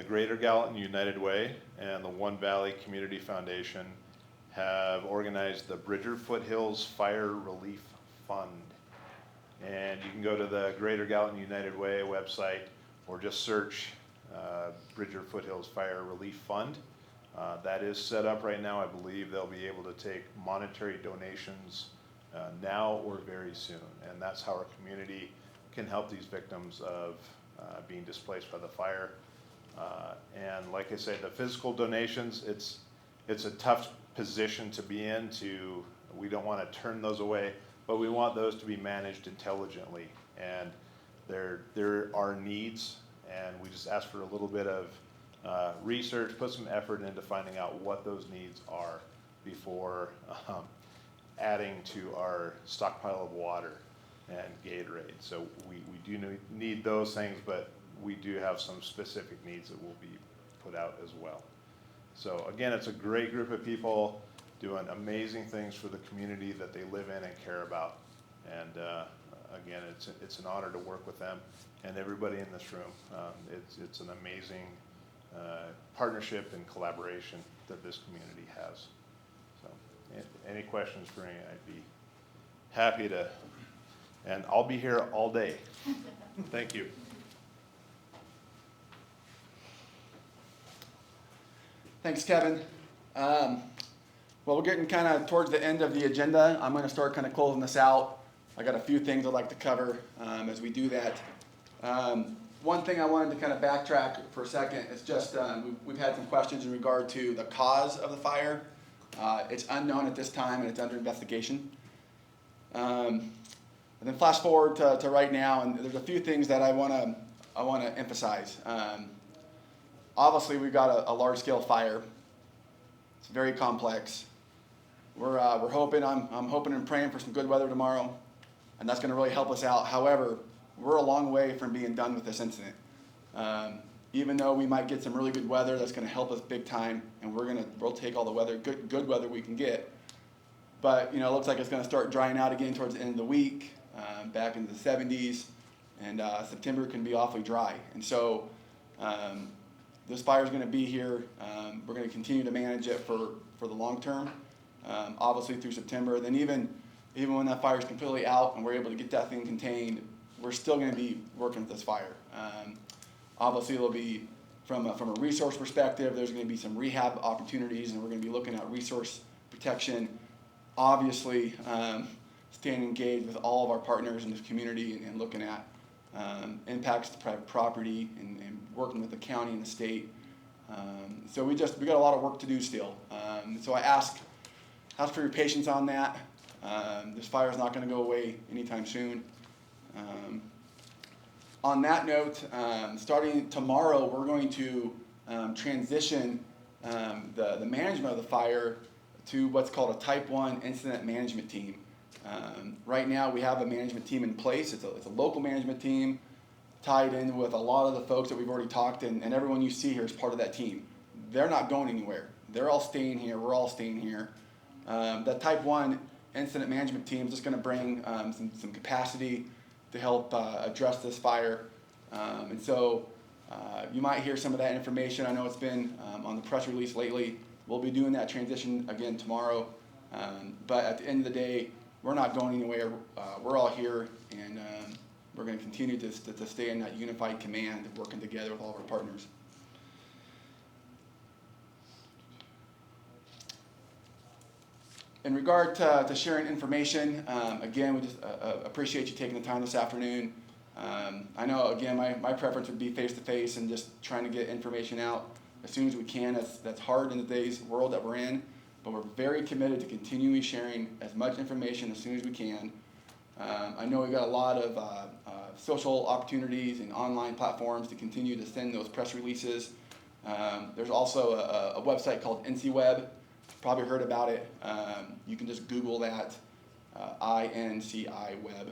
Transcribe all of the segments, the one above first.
Greater Gallatin United Way and the One Valley Community Foundation have organized the Bridger Foothills Fire Relief Fund. And you can go to the Greater Gallatin United Way website or just search Bridger Foothills Fire Relief Fund. That is set up right now. I believe they'll be able to take monetary donations now or very soon. And that's how our community can help these victims of being displaced by the fire. And like I say, the physical donations, it's a tough position to be in. We don't want to turn those away, but we want those to be managed intelligently. And there are needs, and we just ask for a little bit of research, put some effort into finding out what those needs are before adding to our stockpile of water and Gatorade. So we do need those things, but we do have some specific needs that will be put out as well. So again, it's a great group of people doing amazing things for the community that they live in and care about. And again, it's an honor to work with them and everybody in this room. It's an amazing partnership and collaboration that this community has. So any questions for me, I'd be happy to, and I'll be here all day. Thank you. Thanks, Kevin. Well, we're getting kind of towards the end of the agenda. I'm going to start kind of closing this out. I got a few things I'd like to cover as we do that. One thing I wanted to kind of backtrack for a second is just we've had some questions in regard to the cause of the fire. It's unknown at this time and it's under investigation. And then flash forward to right now, and there's a few things that I want to emphasize. Obviously, we've got a large-scale fire. It's very complex. We're hoping. I'm hoping and praying for some good weather tomorrow, and that's going to really help us out. However, we're a long way from being done with this incident. Even though we might get some really good weather, that's going to help us big time, and we'll take all the weather, good weather we can get. But it looks like it's going to start drying out again towards the end of the week, back into the 70s, and September can be awfully dry. And so this fire is going to be here. We're going to continue to manage it for the long term, obviously through September. Then even when that fire is completely out and we're able to get that thing contained, we're still going to be working with this fire. Obviously, it'll be from a resource perspective. There's going to be some rehab opportunities, and we're going to be looking at resource protection. Obviously, staying engaged with all of our partners in this community and looking at impacts to private property and working with the county and the state. So we got a lot of work to do still. So I ask for your patience on that. This fire is not going to go away anytime soon. On that note, starting tomorrow, we're going to transition the management of the fire to what's called a Type 1 Incident Management Team. Right now, we have a management team in place. It's a local management team tied in with a lot of the folks that we've already talked, and everyone you see here is part of that team. They're not going anywhere. They're all staying here. We're all staying here. That Type 1 Incident Management Team is just going to bring some capacity to help address this fire. And so you might hear some of that information. I know it's been on the press release lately. We'll be doing that transition again tomorrow. But at the end of the day, we're not going anywhere. We're all here, and we're going to continue to stay in that unified command, working together with all of our partners. In regard to sharing information, again, we just appreciate you taking the time this afternoon. I know, again, my preference would be face-to-face and just trying to get information out as soon as we can. That's hard in today's world that we're in, but we're very committed to continuing sharing as much information as soon as we can. I know we've got a lot of social opportunities and online platforms to continue to send those press releases. There's also a website called NCWeb. Probably heard about it. You can just Google that, INCI Web.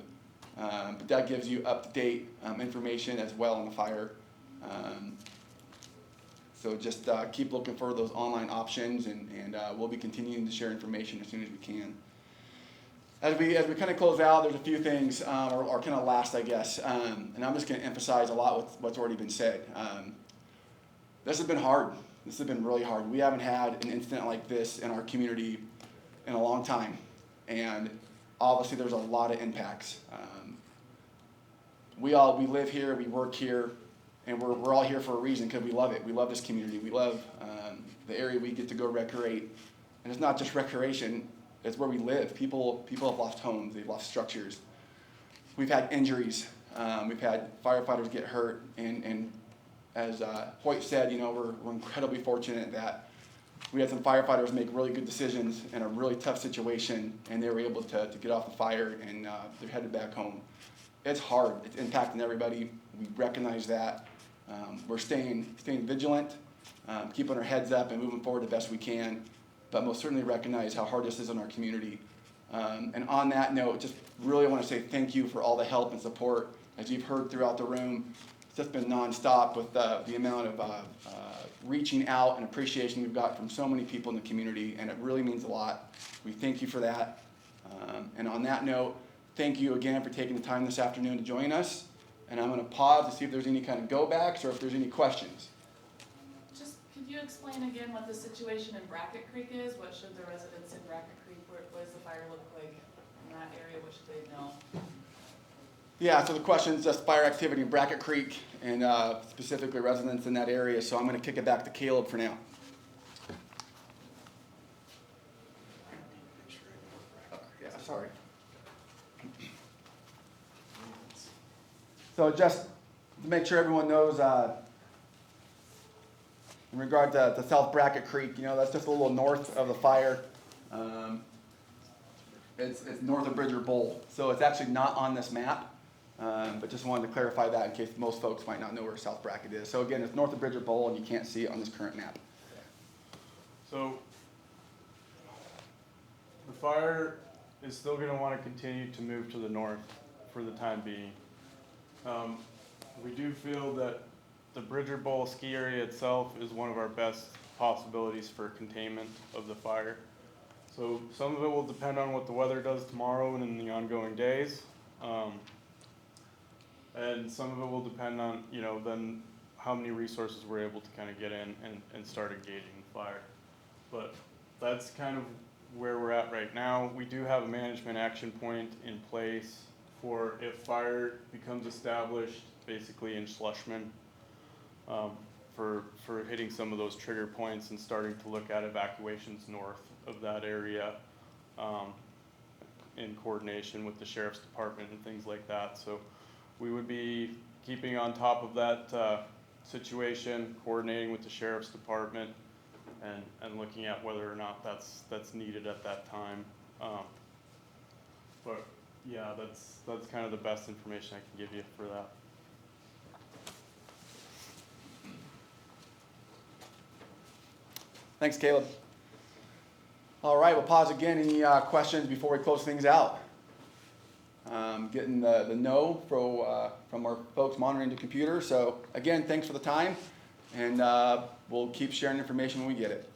But that gives you up-to-date information as well on the fire. So just keep looking for those online options, and we'll be continuing to share information as soon as we can. As we kind of close out, there's a few things, or kind of last, I guess, and I'm just going to emphasize a lot what's already been said. This has been hard. This has been really hard. We haven't had an incident like this in our community in a long time. And obviously there's a lot of impacts. We live here, we work here, and we're all here for a reason because we love it. We love this community. We love the area we get to go recreate. And it's not just recreation, it's where we live. People have lost homes, they've lost structures. We've had injuries. We've had firefighters get hurt. And as Hoyt said, you know, we're incredibly fortunate that we had some firefighters make really good decisions in a really tough situation, and they were able to get off the fire, and they're headed back home. It's hard. It's impacting everybody. We recognize that. We're staying vigilant, keeping our heads up and moving forward the best we can, but most certainly recognize how hard this is in our community. And on that note, just really want to say thank you for all the help and support. As you've heard throughout the room, it's just been nonstop with the amount of reaching out and appreciation we've got from so many people in the community, and it really means a lot. We thank you for that. And on that note, thank you again for taking the time this afternoon to join us. And I'm going to pause to see if there's any kind of go-backs or if there's any questions. Just, could you explain again what the situation in Brackett Creek is? What should the residents in Brackett Creek, what does the fire look like in that area? What should they know? Yeah, so the question is just fire activity in Brackett Creek and specifically residents in that area. So I'm going to kick it back to Caleb for now. Yeah, sorry. So just to make sure everyone knows, in regard to South Brackett Creek, you know, that's just a little north of the fire. It's north of Bridger Bowl. So it's actually not on this map, but just wanted to clarify that in case most folks might not know where South Brackett is. So again, it's north of Bridger Bowl, and you can't see it on this current map. So the fire is still going to want to continue to move to the north for the time being. We do feel that the Bridger Bowl ski area itself is one of our best possibilities for containment of the fire. So some of it will depend on what the weather does tomorrow and in the ongoing days. And some of it will depend on, you know, then how many resources we're able to kind of get in and start engaging the fire. But that's kind of where we're at right now. We do have a management action point in place for if fire becomes established, basically in Schlushman, for hitting some of those trigger points and starting to look at evacuations north of that area in coordination with the sheriff's department and things like that. So we would be keeping on top of that situation, coordinating with the sheriff's department, and looking at whether or not that's needed at that time. But yeah, that's kind of the best information I can give you for that. Thanks, Caleb. All right, we'll pause again. Any questions before we close things out? Getting the no from our folks monitoring the computer. So again, thanks for the time, and we'll keep sharing information when we get it.